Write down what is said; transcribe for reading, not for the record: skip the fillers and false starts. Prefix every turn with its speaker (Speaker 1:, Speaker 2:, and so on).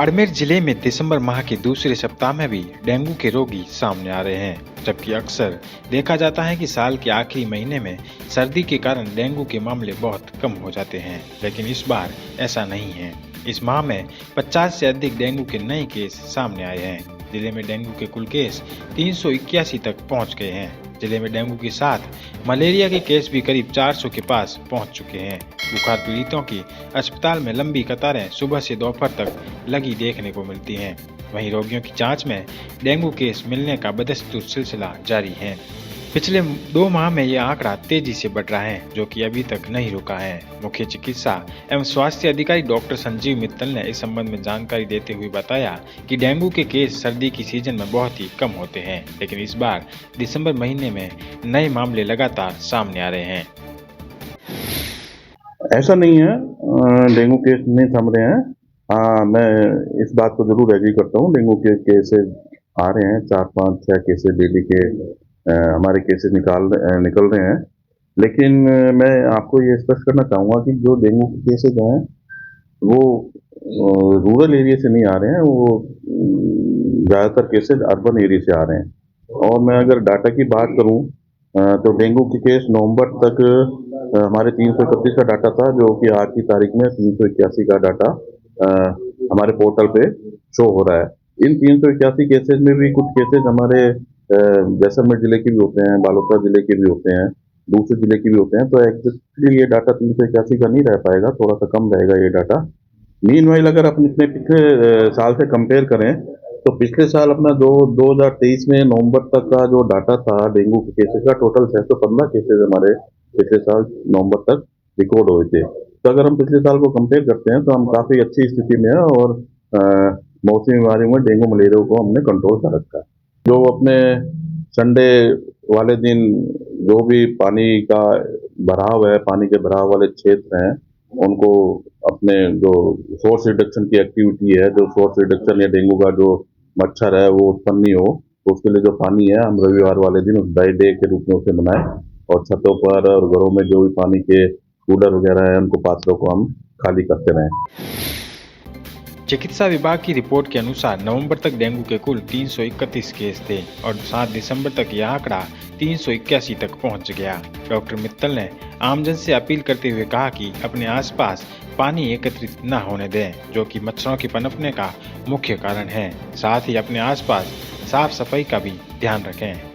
Speaker 1: बाड़मेर जिले में दिसंबर माह के दूसरे सप्ताह में भी डेंगू के रोगी सामने आ रहे हैं, जबकि अक्सर देखा जाता है कि साल के आखिरी महीने में सर्दी के कारण डेंगू के मामले बहुत कम हो जाते हैं, लेकिन इस बार ऐसा नहीं है। इस माह में 50 से अधिक डेंगू के नए केस सामने आए हैं। जिले में डेंगू के कुल केस 381 तक पहुंच गए हैं। जिले में डेंगू के साथ मलेरिया के केस भी करीब 400 के पास पहुंच चुके हैं। बुखार पीड़ितों की अस्पताल में लंबी कतारें सुबह से दोपहर तक लगी देखने को मिलती हैं। वहीं रोगियों की जांच में डेंगू केस मिलने का बदस्तूर सिलसिला जारी है। पिछले 2 माह में यह आंकड़ा तेजी से बढ़ रहा है, जो कि अभी तक नहीं रुका है। मुख्य चिकित्सा एवं स्वास्थ्य अधिकारी डॉक्टर संजीव मित्तल ने इस संबंध में जानकारी देते हुए बताया कि डेंगू के केस सर्दी की सीजन में बहुत ही कम होते हैं, लेकिन इस बार दिसंबर महीने में नए मामले लगातार सामने आ रहे हैं।
Speaker 2: ऐसा नहीं है, डेंगू केस नहीं थम रहे हैं। हाँ, मैं इस बात को जरूर एग्री करता हूँ। डेंगू के केसेस आ रहे हैं, 4, 5, 6 केसेस डेली के हमारे केसेस निकल रहे हैं। लेकिन मैं आपको ये स्पष्ट करना चाहूँगा कि जो डेंगू के केसेस हैं वो रूरल एरिया से नहीं आ रहे हैं, वो ज़्यादातर केसेस अर्बन एरिया से आ रहे हैं। और मैं अगर डाटा की बात करूँ तो डेंगू के केस नवंबर तक हमारे 331 का डाटा था, जो कि आज की तारीख में 381 का डाटा हमारे पोर्टल पे शो हो रहा है। इन 381 केसेस में भी कुछ केसेस हमारे जैसलमेर जिले के भी होते हैं, बालोतरा जिले के भी होते हैं, दूसरे जिले के भी होते हैं। तो एक्जेक्टली ये डाटा 381 का नहीं रह पाएगा, थोड़ा सा कम रहेगा ये डाटा। मीनवाइल अगर अपन अपने पिछले साल से कंपेयर करें तो पिछले साल अपना 2023 में नवंबर तक का जो डाटा था डेंगू के केसेस का, टोटल 615 केसेस हमारे पिछले साल नवंबर तक रिकॉर्ड हुए थे। तो अगर हम पिछले साल को कंपेयर करते हैं तो हम काफ़ी अच्छी स्थिति में हैं और मौसमी बीमारियों में डेंगू मलेरिया को हमने कंट्रोल कर रखा है। जो अपने संडे वाले दिन जो भी पानी का भराव है, पानी के भराव वाले क्षेत्र हैं, उनको अपने जो सोर्स रिडक्शन की एक्टिविटी है, जो सोर्स रिडक्शन या डेंगू का जो मच्छर है वो उत्पन्न नहीं हो, तो उसके लिए जो पानी है हम रविवार वाले दिन उस ड्राई डे के रूप में उसे मनाएं और छतों पर और घरों में जो भी पानी के कूलर वगैरह है उनको पात्रों को हम खाली करते रहें।
Speaker 1: चिकित्सा विभाग की रिपोर्ट के अनुसार नवंबर तक डेंगू के कुल 331 केस थे और 7 दिसंबर तक यह आंकड़ा 381 तक पहुंच गया। डॉक्टर मित्तल ने आमजन से अपील करते हुए कहा कि अपने आसपास पानी एकत्रित न होने दें, जो कि मच्छरों के पनपने का मुख्य कारण है। साथ ही अपने आसपास साफ सफाई का भी ध्यान रखें।